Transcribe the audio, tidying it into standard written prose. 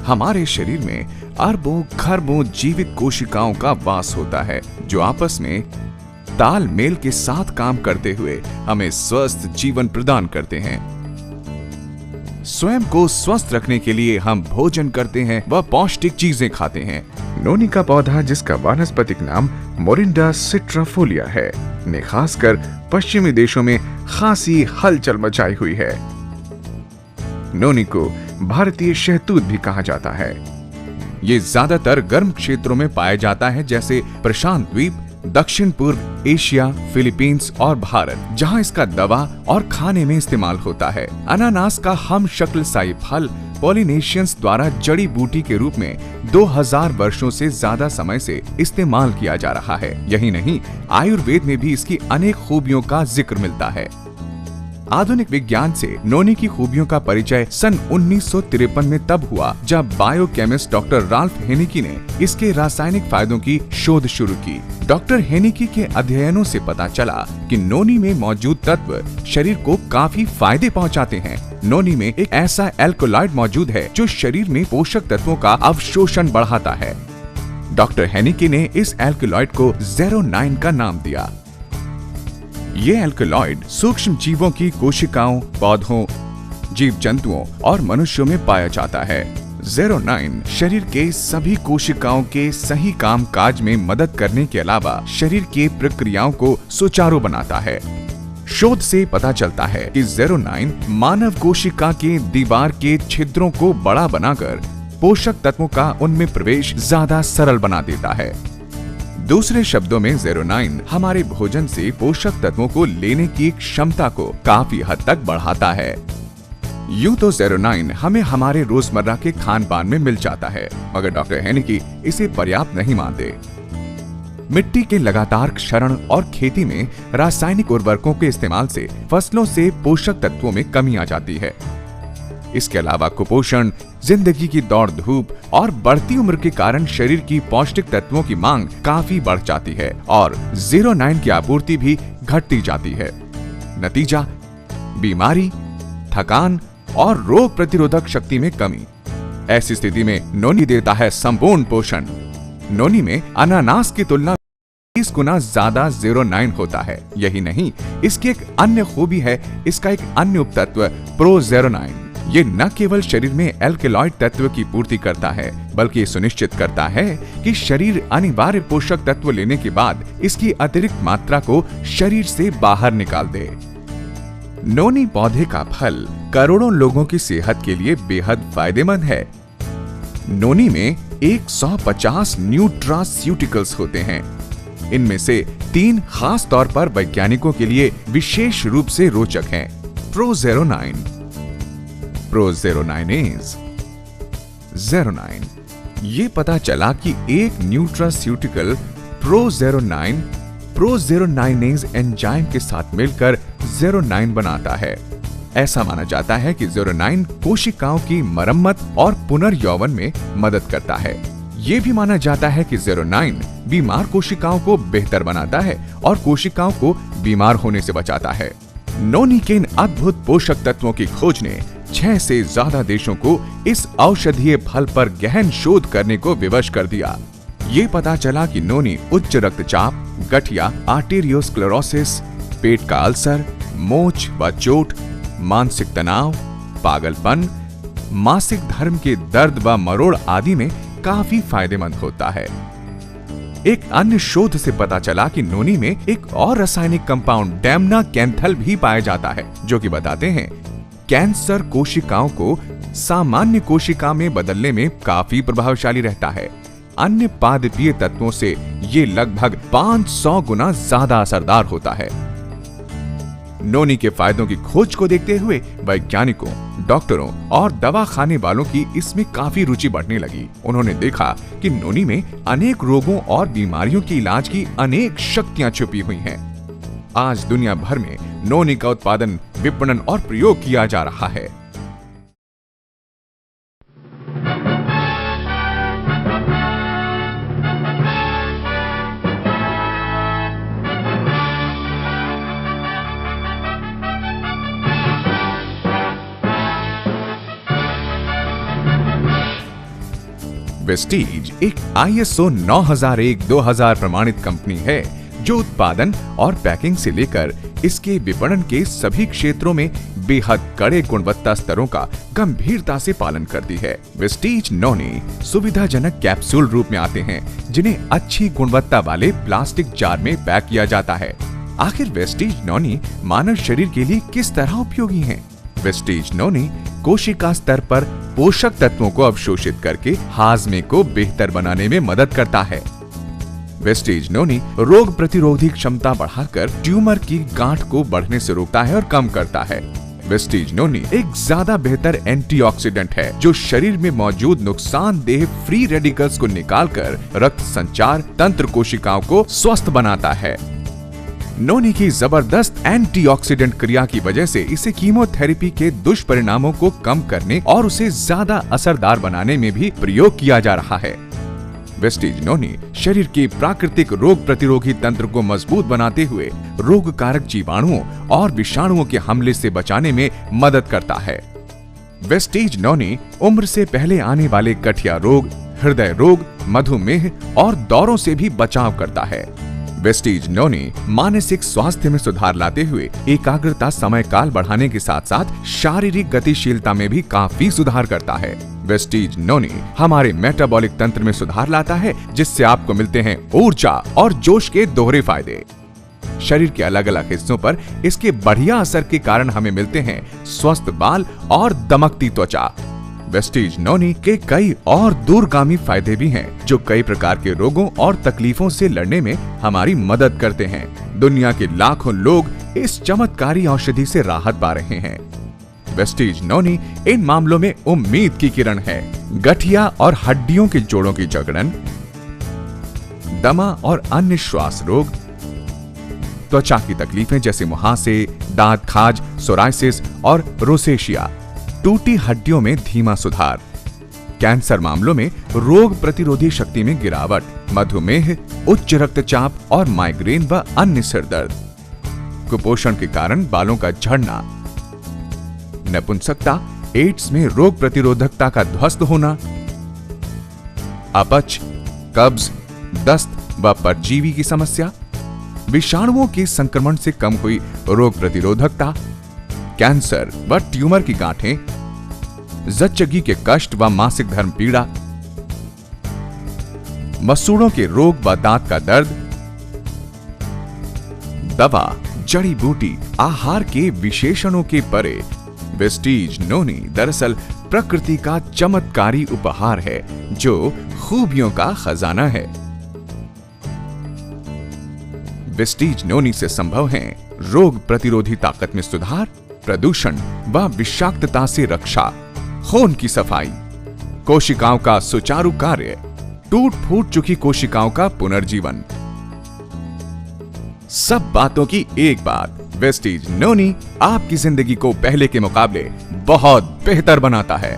हमारे शरीर में अरबों खरबों जीवित कोशिकाओं का वास होता है, जो आपस में तालमेल के साथ काम करते हुए हमें स्वस्थ जीवन प्रदान करते हैं। स्वयं को स्वस्थ रखने के लिए हम भोजन करते हैं व पौष्टिक चीजें खाते हैं। नोनी का पौधा, जिसका वानस्पतिक नाम मोरिंडा सिट्राफोलिया है, ने खासकर पश्चिमी देशों में खासी हलचल मचाई हुई है। नोनी को भारतीय शहतूत भी कहा जाता है। ये ज्यादातर गर्म क्षेत्रों में पाया जाता है, जैसे प्रशांत द्वीप, दक्षिण पूर्व एशिया, फिलीपींस और भारत, जहां इसका दवा और खाने में इस्तेमाल होता है। अनानास का हम शक्ल साई फल पॉलिनेशियंस द्वारा जड़ी बूटी के रूप में 2000 वर्षों से ज्यादा समय से इस्तेमाल किया जा रहा है। यही नहीं, आयुर्वेद में भी इसकी अनेक खूबियों का जिक्र मिलता है। आधुनिक विज्ञान से नोनी की खूबियों का परिचय सन 1953 में तब हुआ जब बायोकेमिस्ट डॉक्टर राल्फ हेनिकी ने इसके रासायनिक फायदों की शोध शुरू की। डॉक्टर हेनिकी के अध्ययनों से पता चला कि नोनी में मौजूद तत्व शरीर को काफी फायदे पहुंचाते हैं। नोनी में एक ऐसा एल्कोलॉइड मौजूद है जो शरीर में पोषक तत्वों का अवशोषण बढ़ाता है। डॉक्टर हेनिकी ने इस एल्कोलॉइड को ज़ेरोनाइन का नाम दिया। ये एल्कोलॉइड सूक्ष्म जीवों की कोशिकाओं, पौधों, जीव जंतुओं और मनुष्यों में पाया जाता है। ज़ेरोनाइन शरीर के सभी कोशिकाओं के सही काम काज में मदद करने के अलावा शरीर के प्रक्रियाओं को सुचारू बनाता है। शोध से पता चलता है कि ज़ेरोनाइन मानव कोशिका के दीवार के छिद्रों को बड़ा बनाकर पोषक तत्वों का उनमें प्रवेश ज्यादा सरल बना देता है। दूसरे शब्दों में, ज़ेरोनाइन हमारे भोजन से पोषक तत्वों को लेने की क्षमता को काफी हद तक बढ़ाता है। यूं तो ज़ेरोनाइन हमें हमारे रोजमर्रा के खान पान में मिल जाता है, मगर डॉक्टर हेनिकी इसे पर्याप्त नहीं मानते। मिट्टी के लगातार क्षरण और खेती में रासायनिक उर्वरकों के इस्तेमाल से फसलों से पोषक तत्वों में कमी आ जाती है। इसके अलावा कुपोषण, जिंदगी की दौड़ धूप और बढ़ती उम्र के कारण शरीर की पौष्टिक तत्वों की मांग काफी बढ़ जाती है और ज़ेरोनाइन की आपूर्ति भी घटती जाती है। नतीजा, बीमारी, थकान और रोग प्रतिरोधक शक्ति में कमी। ऐसी स्थिति में नोनी देता है संपूर्ण पोषण। नोनी में अनानास की तुलना 20 गुना ज्यादा ज़ेरोनाइन होता है। यही नहीं, इसकी एक अन्य खूबी है इसका एक अन्य उपतत्व प्रोज़ेरोनाइन। ये न केवल शरीर में एल्केलॉइड तत्व की पूर्ति करता है, बल्कि सुनिश्चित करता है कि शरीर अनिवार्य पोषक तत्व लेने के बाद इसकी अतिरिक्त मात्रा को शरीर से बाहर निकाल दे। नोनी पौधे का फल करोड़ों लोगों की सेहत के लिए बेहद फायदेमंद है। नोनी में 150 न्यूट्रास्यूटिकल्स होते हैं। इनमें से 3 खास तौर पर वैज्ञानिकों के लिए विशेष रूप से रोचक हैं। प्रोज़ेरोनाइन, प्रोज़ेरोनाइनेज, ज़ेरोनाइन। ये पता चला कि एक न्यूट्रास्यूटिकल प्रोज़ेरोनाइनेज एंजाइम के साथ मिलकर ज़ेरोनाइन बनाता है। ऐसा माना जाता है कि ज़ेरोनाइन कोशिकाओं की मरम्मत और पुनर्यौवन में मदद करता है। ये भी माना जाता है कि ज़ेरोनाइन बीमार कोशिकाओं को बेहतर बनाता है और कोशिकाओं को बीमार होने से बचाता है। नोनी के इन अद्भुत पोषक तत्वों की खोज ने 6 से ज्यादा देशों को इस औषधीय फल पर गहन शोध करने को विवश कर दिया। ये पता चला कि नोनी उच्च रक्तचाप, गठिया, आर्टेरियोस्क्लेरोसिस, पेट का अल्सर, मोच व चोट, मानसिक तनाव, पागलपन, मासिक धर्म के दर्द व मरोड़ आदि में काफी फायदेमंद होता है। एक अन्य शोध से पता चला कि नोनी में एक और रासायनिक कंपाउंड डैमनाकैंथल भी पाया जाता है, जो कि बताते हैं कैंसर कोशिकाओं को सामान्य कोशिका में बदलने में काफी प्रभावशाली रहता है। अन्य पादपीय तत्वों से ये लगभग 500 गुना ज्यादा असरदार होता है। नोनी के फायदों की खोज को देखते हुए वैज्ञानिकों, डॉक्टरों और दवा खाने वालों की इसमें काफी रुचि बढ़ने लगी। उन्होंने देखा कि नोनी में अनेक रोगों और बीमारियों के इलाज की अनेक शक्तियां छुपी हुई हैं। आज दुनिया भर में नोनी का उत्पादन, विपणन और प्रयोग किया जा रहा है। वेस्टीज एक ISO 9001-2000 प्रमाणित कंपनी है जो उत्पादन और पैकिंग से लेकर इसके विपणन के सभी क्षेत्रों में बेहद कड़े गुणवत्ता स्तरों का गंभीरता से पालन करती है। वेस्टीज नोनी सुविधाजनक कैप्सूल रूप में आते हैं जिन्हें अच्छी गुणवत्ता वाले प्लास्टिक जार में पैक किया जाता है। आखिर वेस्टीज नोनी मानव शरीर के लिए किस तरह उपयोगी हैं? वेस्टीज नोनी कोशिका स्तर पर पोषक तत्वों को अवशोषित करके हाजमे को बेहतर बनाने में मदद करता है। वेस्टीज नोनी रोग प्रतिरोधी क्षमता बढ़ाकर ट्यूमर की गांठ को बढ़ने से रोकता है और कम करता है। वेस्टीज नोनी एक ज्यादा बेहतर एंटीऑक्सीडेंट है जो शरीर में मौजूद नुकसानदेह फ्री रेडिकल्स को निकालकर रक्त संचार तंत्र कोशिकाओं को स्वस्थ बनाता है। नोनी की जबरदस्त एंटीऑक्सीडेंट क्रिया की वजह से इसे कीमोथेरेपी के दुष्परिणामों को कम करने और उसे ज्यादा असरदार बनाने में भी प्रयोग किया जा रहा है। वेस्टीज नोनी शरीर के प्राकृतिक रोग प्रतिरोधी तंत्र को मजबूत बनाते हुए रोग कारक जीवाणुओं और विषाणुओं के हमले से बचाने में मदद करता है। वेस्टीज नोनी उम्र से पहले आने वाले गठिया रोग, हृदय रोग, मधुमेह और दौरों से भी बचाव करता है। वेस्टीज नोनी मानसिक स्वास्थ्य में सुधार लाते हुए एकाग्रता समय काल बढ़ाने के साथ साथ शारीरिक गतिशीलता में भी काफी सुधार करता है। वेस्टीज नोनी हमारे मेटाबॉलिक तंत्र में सुधार लाता है जिससे आपको मिलते हैं ऊर्जा और जोश के दोहरे फायदे। शरीर के अलग अलग हिस्सों पर इसके बढ़िया असर के कारण हमें मिलते हैं स्वस्थ बाल और दमकती त्वचा। वेस्टीज नोनी के कई और दूरगामी फायदे भी हैं जो कई प्रकार के रोगों और तकलीफों से लड़ने में हमारी मदद करते हैं। दुनिया के लाखों लोग इस चमत्कारी औषधि से राहत पा रहे हैं। वेस्टीज नोनी इन मामलों में उम्मीद की किरण है। गठिया और हड्डियों के जोड़ों की जकड़न, दमा और अन्य श्वास रोग, त्वचा की तकलीफें जैसे मुहासे, दांत खाज, सोराइसिस और रोसेशिया, टूटी हड्डियों में धीमा सुधार, कैंसर मामलों में रोग प्रतिरोधी शक्ति में गिरावट, मधुमेह, उच्च रक्तचाप और माइग्रेन व अन्य सिर दर्द, कुपोषण के कारण बालों का झड़ना, नपुंसकता, एड्स में रोग प्रतिरोधकता का ध्वस्त होना, अपच, कब्ज, दस्त व परजीवी की समस्या, विषाणुओं के संक्रमण से कम हुई रोग प्रतिरोधकता, कैंसर व ट्यूमर की गांठें, जच्चगी के कष्ट व मासिक धर्म पीड़ा, मसूड़ों के रोग व दांत का दर्द, दवा, जड़ी बूटी, आहार के विशेषणों के परे वेस्टीज नोनी दरअसल प्रकृति का चमत्कारी उपहार है जो खूबियों का खजाना है। वेस्टीज नोनी से संभव है रोग प्रतिरोधी ताकत में सुधार, प्रदूषण व विषाक्तता से रक्षा, खून की सफाई, कोशिकाओं का सुचारू कार्य, टूट फूट चुकी कोशिकाओं का पुनर्जीवन। सब बातों की एक बात, वेस्टीज नोनी आपकी जिंदगी को पहले के मुकाबले बहुत बेहतर बनाता है।